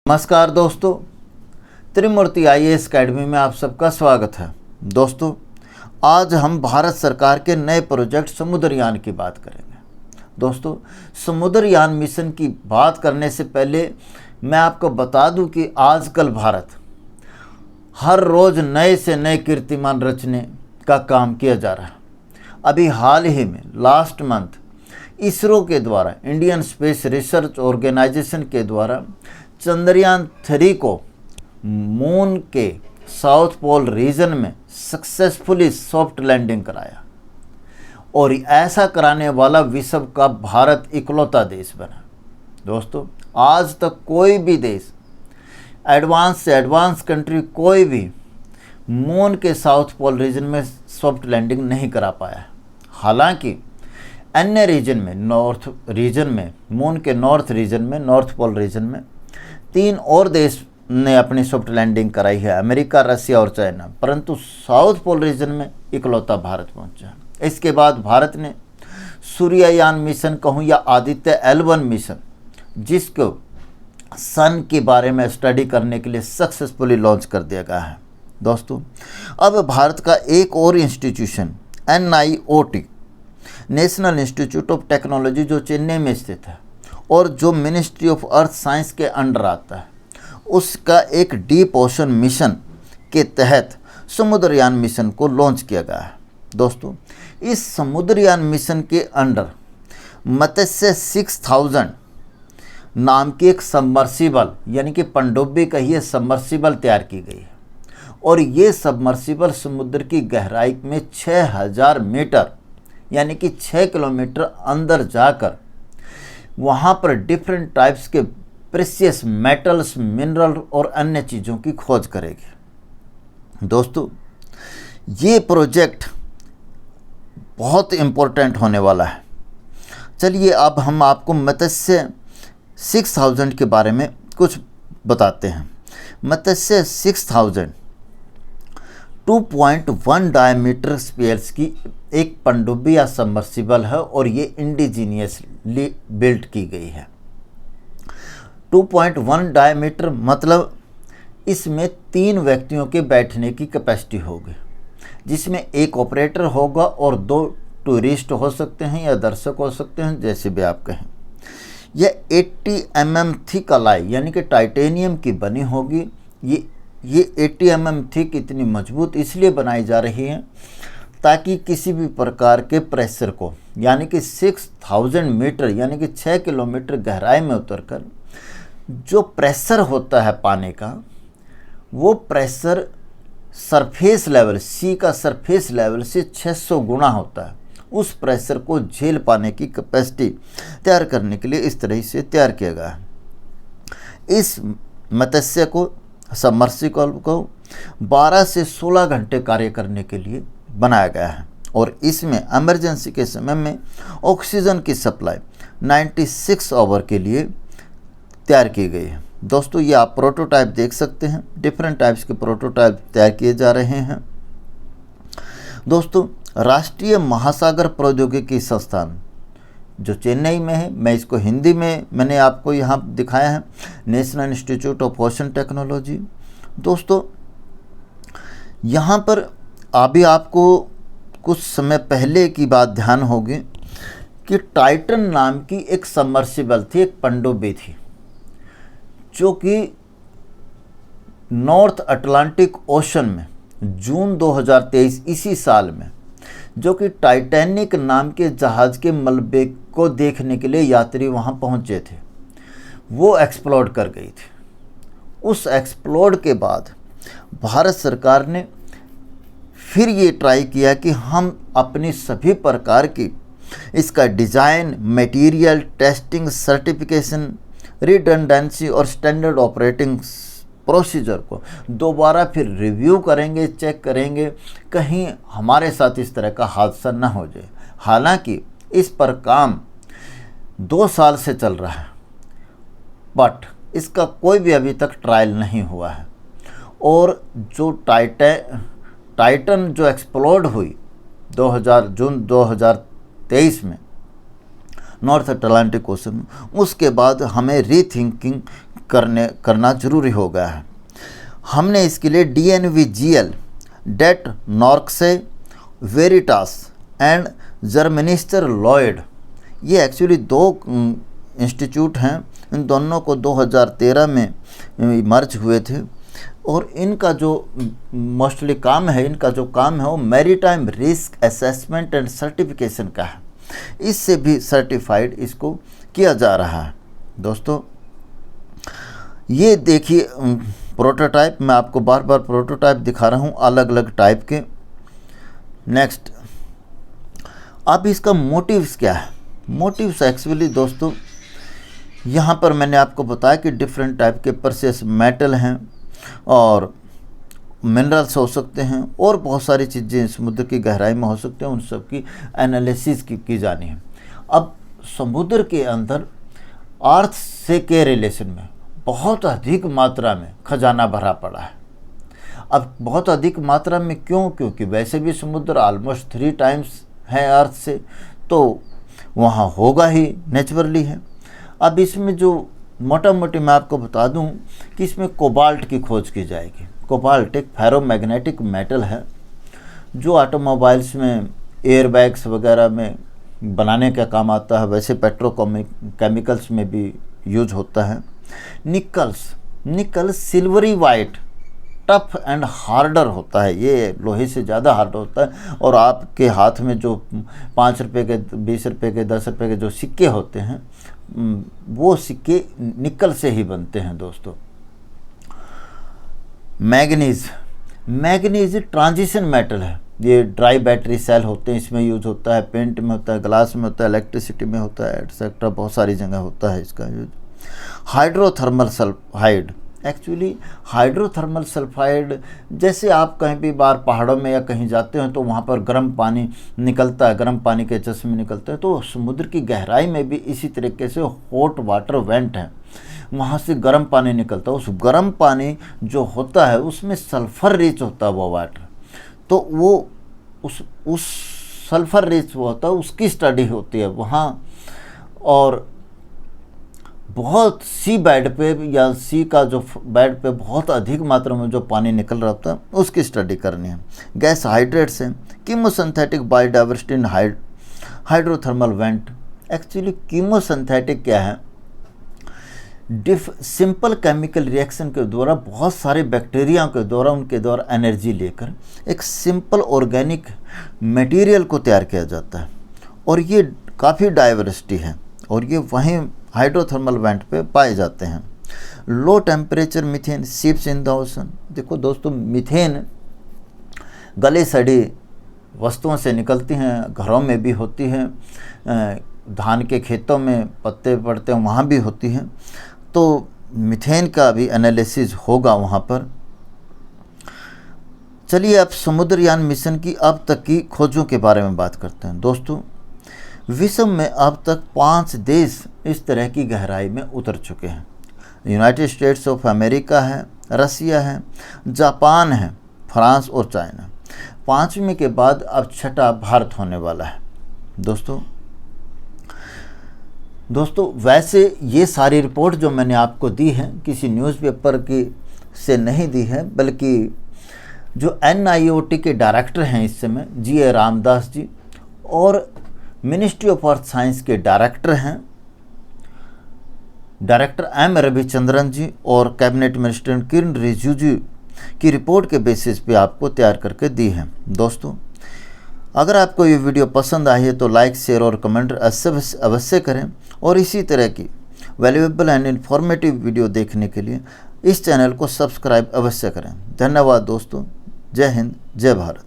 नमस्कार दोस्तों, त्रिमूर्ति IAS academy में आप सबका स्वागत है। दोस्तों, आज हम भारत सरकार के नए प्रोजेक्ट समुद्रयान की बात करेंगे। दोस्तों, समुद्रयान मिशन की बात करने से पहले मैं आपको बता दूं कि आजकल भारत हर रोज़ नए से नए कीर्तिमान रचने का काम किया जा रहा है। अभी हाल ही में लास्ट मंथ इसरो के द्वारा, इंडियन स्पेस रिसर्च ऑर्गेनाइजेशन के द्वारा चंद्रयान 3 को मून के साउथ पोल रीजन में सक्सेसफुली सॉफ्ट लैंडिंग कराया और ऐसा कराने वाला विश्व का भारत इकलौता देश बना। दोस्तों, आज तक कोई भी देश, एडवांस से एडवांस कंट्री, कोई भी मून के साउथ पोल रीजन में सॉफ्ट लैंडिंग नहीं करा पाया। हालांकि अन्य रीजन में, नॉर्थ रीजन में, मून के नॉर्थ रीजन में, नॉर्थ पोल रीजन में 3 और देश ने अपनी सॉफ्ट लैंडिंग कराई है, अमेरिका, रसिया और चाइना, परंतु साउथ पोल रीजन में इकलौता भारत पहुंचा। इसके बाद भारत ने सूर्ययान मिशन कहूँ या आदित्य L1 मिशन, जिसको सन के बारे में स्टडी करने के लिए सक्सेसफुली लॉन्च कर दिया गया है। दोस्तों, अब भारत का एक और institution NIOT, national institute of technology, जो चेन्नई में स्थित है और जो मिनिस्ट्री ऑफ अर्थ साइंस के अंडर आता है, उसका एक डीप ओशन मिशन के तहत समुद्रयान मिशन को लॉन्च किया गया है। दोस्तों, इस समुद्रयान मिशन के अंडर मत्स्य 6000 नाम की एक सबमर्सिबल, यानी कि पनडुब्बी कहिए, सबमर्सिबल तैयार की गई है और ये सबमर्सिबल समुद्र की गहराई में 6000 मीटर यानी कि 6 किलोमीटर अंदर जाकर वहाँ पर डिफरेंट टाइप्स के प्रेशियस मेटल्स, मिनरल और अन्य चीज़ों की खोज करेगी। दोस्तों, ये प्रोजेक्ट बहुत इम्पोर्टेंट होने वाला है। चलिए अब हम आपको मत्स्य 6000 के बारे में कुछ बताते हैं। मत्स्य 6000 2.1 डायमीटर स्पेयर्स की एक पनडुब्बी या सबमर्सिबल है और ये इंडिजीनियसली बिल्ट की गई है। 2.1 डायमीटर मतलब इसमें 3 व्यक्तियों के बैठने की कैपेसिटी होगी, जिसमें एक ऑपरेटर होगा और 2 टूरिस्ट हो सकते हैं या दर्शक हो सकते हैं, जैसे भी आप कहें। यह 80 mm थिक अलाई यानी कि टाइटेनियम की बनी होगी। ये 80 mm थिक इतनी मजबूत इसलिए बनाई जा रही है ताकि किसी भी प्रकार के प्रेशर को, यानी कि 6000 मीटर यानी कि 6 किलोमीटर गहराई में उतरकर जो प्रेशर होता है पानी का, वो प्रेशर सरफेस लेवल, सी का सरफेस लेवल से 600 गुना होता है। उस प्रेशर को झेल पाने की कैपेसिटी तैयार करने के लिए इस तरह से तैयार किया गया है। इस मत्स्य को, सबमर्सिबल को 12 से 16 घंटे कार्य करने के लिए बनाया गया है और इसमें इमरजेंसी के समय में ऑक्सीजन की सप्लाई 96 आवर के लिए तैयार की गई है। दोस्तों, ये आप प्रोटोटाइप देख सकते हैं, डिफरेंट टाइप्स के प्रोटोटाइप तैयार किए जा रहे हैं। दोस्तों, राष्ट्रीय महासागर प्रौद्योगिकी संस्थान जो चेन्नई में है, मैं इसको हिंदी में मैंने आपको यहाँ दिखाया है, national institute of ocean technology. दोस्तों, यहाँ पर अभी आपको कुछ समय पहले की बात ध्यान होगी कि टाइटन नाम की एक सबमर्सिबल थी, एक पनडुब्बी थी, जो कि नॉर्थ अटलांटिक ओशन में जून 2023 इसी साल में, जो कि टाइटैनिक नाम के जहाज़ के मलबे को देखने के लिए यात्री वहां पहुंचे थे, वो एक्सप्लोड कर गई थी। उस एक्सप्लोड के बाद भारत सरकार ने फिर ये ट्राई किया कि हम अपनी सभी प्रकार की इसका design, material, testing, certification, redundancy और स्टैंडर्ड ऑपरेटिंग प्रोसीजर को दोबारा फिर रिव्यू करेंगे, चेक करेंगे, कहीं हमारे साथ इस तरह का हादसा न हो जाए। हालांकि इस पर काम 2 साल से चल रहा है, बट इसका कोई भी अभी तक ट्रायल नहीं हुआ है और जो टाइटन जो एक्सप्लोड हुई जून 2023 में नॉर्थ अटलांटिक ओशन में, उसके बाद हमें रीथिंकिंग करना जरूरी हो गया है। हमने इसके लिए DNVGL, Det Norske Veritas and Germanischer Lloyd, ये एक्चुअली 2 इंस्टीट्यूट हैं। इन दोनों को 2013 में मर्ज हुए थे और इनका जो मोस्टली काम है, वो maritime risk assessment and certification का है। इससे भी सर्टिफाइड इसको किया जा रहा है। दोस्तों ये देखिए प्रोटोटाइप, मैं आपको बार बार प्रोटोटाइप दिखा रहा हूँ अलग अलग टाइप के। नेक्स्ट, अब इसका मोटिव्स क्या है? मोटिव्स एक्चुअली दोस्तों यहाँ पर मैंने आपको बताया कि डिफरेंट टाइप के प्रेशियस मेटल हैं और मिनरल्स हो सकते हैं और बहुत सारी चीज़ें समुद्र की गहराई में हो सकते हैं, उन सब की एनालिसिस की जानी है। अब समुद्र के अंदर अर्थ से के रिलेशन में बहुत अधिक मात्रा में खजाना भरा पड़ा है। अब बहुत अधिक मात्रा में क्यों? क्योंकि वैसे भी समुद्र ऑलमोस्ट 3 टाइम्स है अर्थ से, तो वहाँ होगा ही, नेचुरली है। अब इसमें जो मोटा मोटी मैं आपको बता दूं कि इसमें कोबाल्ट की खोज की जाएगी। कोबाल्ट एक फेरोमैग्नेटिक मेटल है जो ऑटोमोबाइल्स में एयरबैग्स वगैरह में बनाने का काम आता है, वैसे पेट्रोकेमिकल्स में भी यूज होता है। निकल silvery white, tough and harder होता है, ये लोहे से ज़्यादा हार्ड होता है। और आपके हाथ में जो 5 रुपये के, 20 रुपये के, 10 रुपये के जो सिक्के होते हैं, वो सिक्के निकल से ही बनते हैं। दोस्तों मैग्नीज ट्रांजिशन मेटल है। ये ड्राई बैटरी सेल होते हैं, इसमें यूज होता है, पेंट में होता है, ग्लास में होता है, इलेक्ट्रिसिटी में होता है, एटसेट्रा बहुत सारी जगह होता है इसका use. Hydrothermal sulphide, actually hydrothermal sulphide, जैसे आप कहीं भी बाहर पहाड़ों में या कहीं जाते हैं तो वहाँ पर गर्म पानी निकलता है, गर्म पानी के चश्मे निकलते हैं, तो समुद्र की गहराई में भी इसी तरीके से हॉट वाटर वेंट है, वहाँ से गर्म पानी निकलता है। उस गर्म पानी जो होता है उसमें सल्फ़र रिच होता है वो वाटर, तो वो उस सल्फ़र रिच वो होता है, उसकी स्टडी होती है वहाँ। और बहुत सी बेड पे या सी का जो बेड पे बहुत अधिक मात्रा में जो पानी निकल रहा होता है उसकी स्टडी करनी है। गैस हाइड्रेट्स हैं, कीमोसिंथेटिक बायोडाइवर्सिटी इन हाइड्रोथर्मल वेंट। एक्चुअली कीमोसिंथेटिक क्या है? सिंपल केमिकल रिएक्शन के द्वारा बहुत सारे बैक्टीरिया के द्वारा उनके द्वारा एनर्जी लेकर एक सिंपल ऑर्गेनिक मटेरियल को तैयार किया जाता है और ये काफ़ी डाइवर्सिटी है और ये वहीं हाइड्रोथर्मल वेंट पे पाए जाते हैं। Low temperature methane ships in the ocean. देखो दोस्तों, मीथेन गले सड़ी वस्तुओं से निकलती हैं, घरों में भी होती हैं, धान के खेतों में पत्ते पड़ते हैं वहाँ भी होती हैं, तो मीथेन का भी एनालिसिस होगा वहाँ पर। चलिए अब समुद्रयान मिशन की अब तक की खोजों के बारे में बात करते हैं। दोस्तों विश्व में अब तक 5 देश इस तरह की गहराई में उतर चुके हैं। यूनाइटेड स्टेट्स ऑफ अमेरिका है, रसिया है, जापान है, फ्रांस और चाइना। 5वें के बाद अब 6ठा भारत होने वाला है। दोस्तों वैसे ये सारी रिपोर्ट जो मैंने आपको दी है किसी न्यूज़पेपर की से नहीं दी है, बल्कि जो NIOT के डायरेक्टर हैं इस समय GA रामदास जी और मिनिस्ट्री ऑफ अर्थ साइंस के डायरेक्टर हैं डायरेक्टर M रविचंद्रन जी और कैबिनेट मिनिस्टर किरण रिजिजू की रिपोर्ट के बेसिस पे आपको तैयार करके दी है। दोस्तों अगर आपको ये वीडियो पसंद आई है तो लाइक, शेयर और कमेंट अवश्य करें और इसी तरह की वैल्यूएबल एंड इन्फॉर्मेटिव वीडियो देखने के लिए इस चैनल को सब्सक्राइब अवश्य करें। धन्यवाद दोस्तों। जय हिंद, जय भारत।